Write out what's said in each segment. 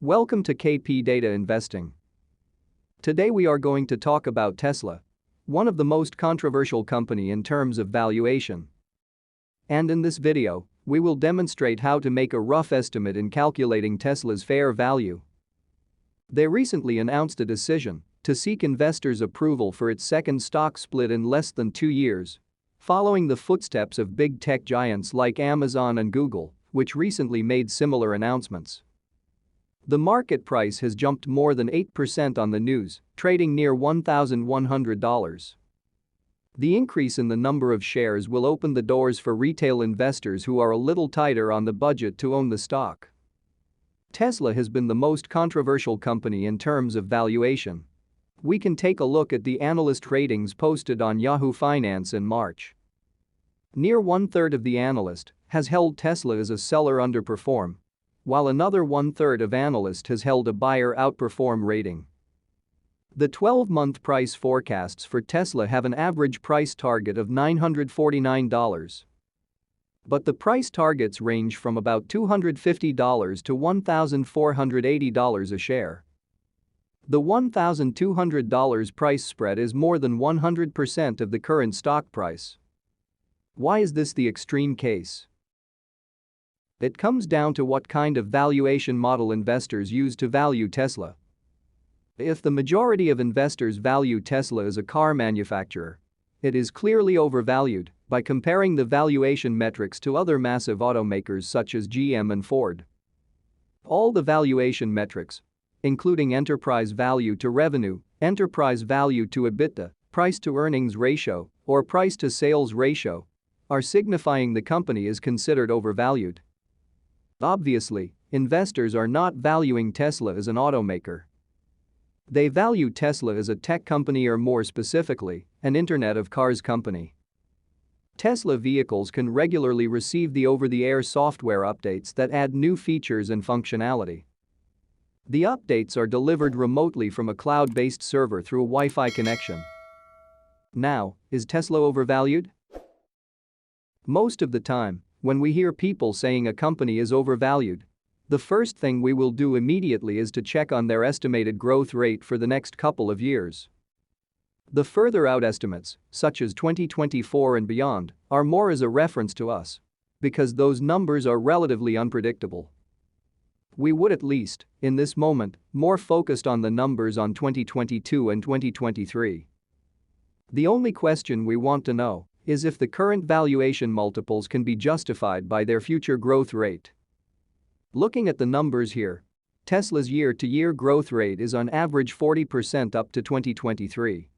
Welcome to KP Data Investing. Today we are going to talk about Tesla, one of the most controversial company in terms of valuation. And in this video, we will demonstrate how to make a rough estimate in calculating Tesla's fair value. They recently announced a decision to seek investors' approval for its second stock split in less than 2 years, following the footsteps of big tech giants like Amazon and Google, which recently made similar announcements. The market price has jumped more than 8% on the news, trading near $1,100. The increase in the number of shares will open the doors for retail investors who are a little tighter on the budget to own the stock. Tesla has been the most controversial company in terms of valuation. We can take a look at the analyst ratings posted on Yahoo Finance in March. Near one-third of the analyst has held Tesla as a seller underperform, while another one-third of analyst has held a buyer outperform rating. The 12-month price forecasts for Tesla have an average price target of $949. But the price targets range from about $250 to $1,480 a share. The $1,200 price spread is more than 100% of the current stock price. Why is this the extreme case? It comes down to what kind of valuation model investors use to value Tesla. If the majority of investors value Tesla as a car manufacturer, it is clearly overvalued by comparing the valuation metrics to other massive automakers such as GM and Ford. All the valuation metrics, including enterprise value to revenue, enterprise value to EBITDA, price to earnings ratio, or price to sales ratio, are signifying the company is considered overvalued. Obviously, investors are not valuing Tesla as an automaker. They value Tesla as a tech company, or more specifically, an Internet of Cars company. Tesla vehicles can regularly receive the over-the-air software updates that add new features and functionality. The updates are delivered remotely from a cloud-based server through a Wi-Fi connection. Now, is Tesla overvalued? Most of the time, when we hear people saying a company is overvalued, the first thing we will do immediately is to check on their estimated growth rate for the next couple of years. The further out estimates, such as 2024 and beyond, are more as a reference to us, because those numbers are relatively unpredictable. We would, at least, in this moment, more focused on the numbers on 2022 and 2023. The only question we want to know is if the current valuation multiples can be justified by their future growth rate. Looking at the numbers here, Tesla's year-to-year growth rate is on average 40% up to 2023.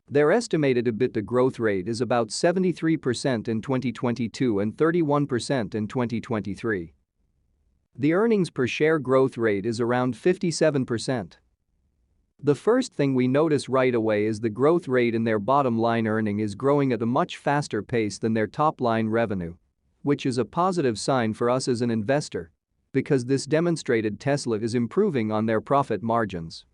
Their estimated EBITDA growth rate is about 73% in 2022 and 31% in 2023. The earnings per share growth rate is around 57%. The first thing we notice right away is the growth rate in their bottom line earning is growing at a much faster pace than their top line revenue, which is a positive sign for us as an investor, because this demonstrated Tesla is improving on their profit margins.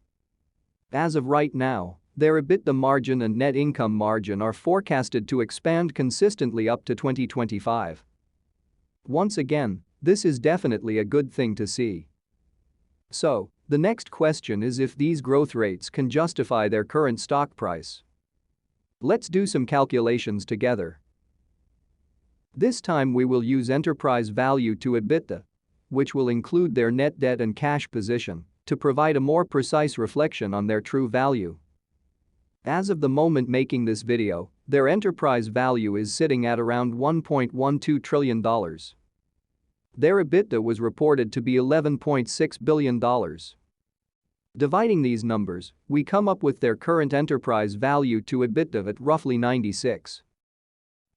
As of right now, their EBITDA margin and net income margin are forecasted to expand consistently up to 2025. Once again, this is definitely a good thing to see. So, the next question is if these growth rates can justify their current stock price. Let's do some calculations together. This time we will use enterprise value to EBITDA, which will include their net debt and cash position, to provide a more precise reflection on their true value. As of the moment making this video, their enterprise value is sitting at around $1.12 trillion. Their EBITDA was reported to be $11.6 billion. Dividing these numbers, we come up with their current enterprise value to EBITDA at roughly 96.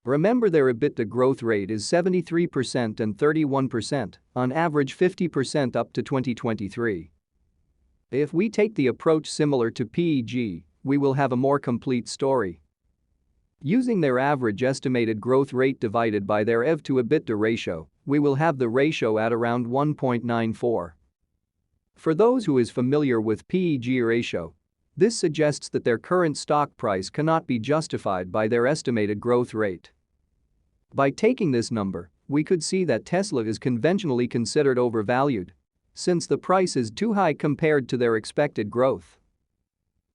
Remember, their EBITDA growth rate is 73% and 31%, on average 50% up to 2023. If we take the approach similar to PEG, we will have a more complete story. Using their average estimated growth rate divided by their EV to EBITDA ratio, we will have the ratio at around 1.94. For those who is familiar with PEG ratio, this suggests that their current stock price cannot be justified by their estimated growth rate. By taking this number, we could see that Tesla is conventionally considered overvalued since the price is too high compared to their expected growth.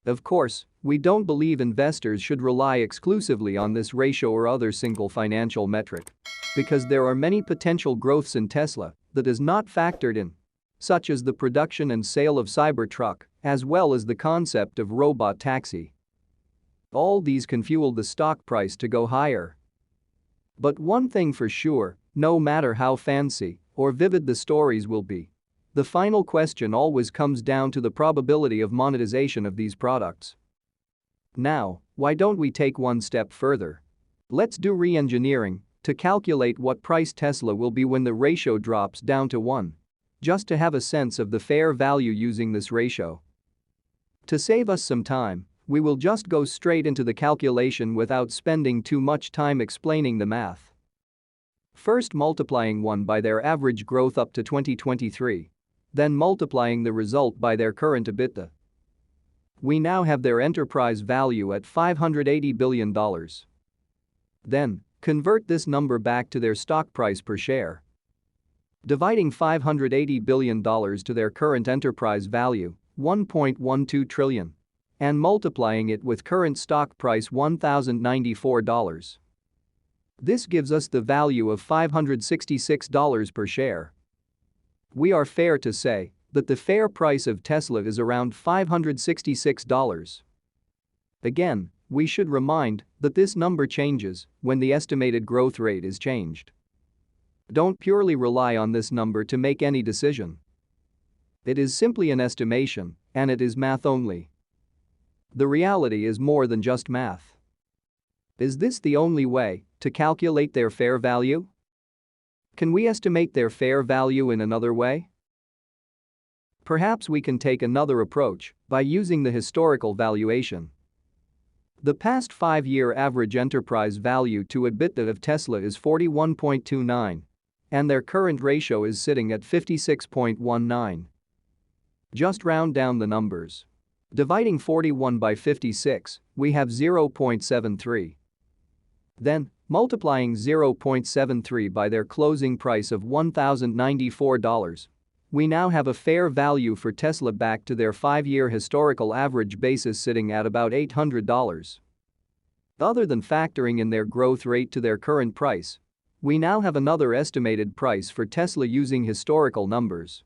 Of course, we don't believe investors should rely exclusively on this ratio or other single financial metric, because there are many potential growths in Tesla that is not factored in, such as the production and sale of Cybertruck, as well as the concept of robot taxi. All these can fuel the stock price to go higher. But one thing for sure, no matter how fancy or vivid the stories will be, the final question always comes down to the probability of monetization of these products. Now, why don't we take one step further? Let's do re-engineering to calculate what price Tesla will be when the ratio drops down to 1, just to have a sense of the fair value using this ratio. To save us some time, we will just go straight into the calculation without spending too much time explaining the math. First, multiplying 1 by their average growth up to 2023. Then multiplying the result by their current EBITDA. We now have their enterprise value at $580 billion. Then, convert this number back to their stock price per share. Dividing $580 billion to their current enterprise value, $1.12 trillion, and multiplying it with current stock price $1,094. This gives us the value of $566 per share. We are fair to say that the fair price of Tesla is around $566. Again, we should remind that this number changes when the estimated growth rate is changed. Don't purely rely on this number to make any decision. It is simply an estimation, and it is math only. The reality is more than just math. Is this the only way to calculate their fair value? Can we estimate their fair value in another way? Perhaps we can take another approach by using the historical valuation. The past 5-year average enterprise value to EBITDA of Tesla is 41.29, and their current ratio is sitting at 56.19. Just round down the numbers. Dividing 41 by 56, we have 0.73. Then, multiplying 0.73 by their closing price of $1,094, we now have a fair value for Tesla back to their 5-year historical average basis sitting at about $800. Other than factoring in their growth rate to their current price, we now have another estimated price for Tesla using historical numbers.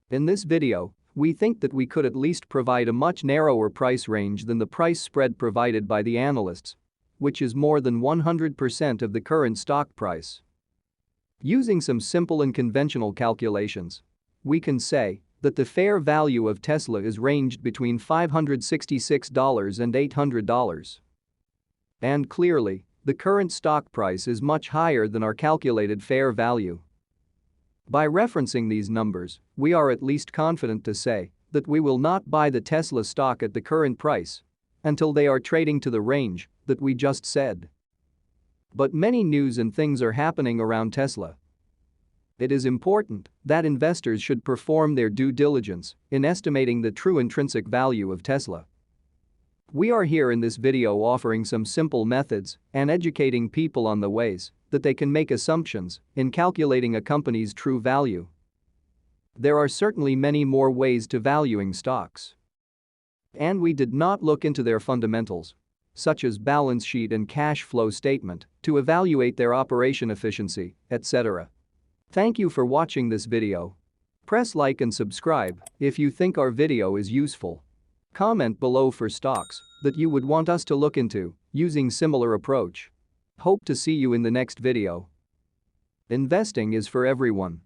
In this video, we think that we could at least provide a much narrower price range than the price spread provided by the analysts, which is more than 100% of the current stock price. Using some simple and conventional calculations, we can say that the fair value of Tesla is ranged between $566 and $800. And clearly, the current stock price is much higher than our calculated fair value. By referencing these numbers, we are at least confident to say that we will not buy the Tesla stock at the current price until they are trading to the range that we just said. But many news and things are happening around Tesla. It is important that investors should perform their due diligence in estimating the true intrinsic value of Tesla. We are here in this video offering some simple methods and educating people on the ways that they can make assumptions in calculating a company's true value. There are certainly many more ways to valuing stocks. And we did not look into their fundamentals, such as balance sheet and cash flow statement, to evaluate their operation efficiency, etc. Thank you for watching this video. Press like and subscribe if you think our video is useful. Comment below for stocks that you would want us to look into using similar approach. Hope to see you in the next video. Investing is for everyone.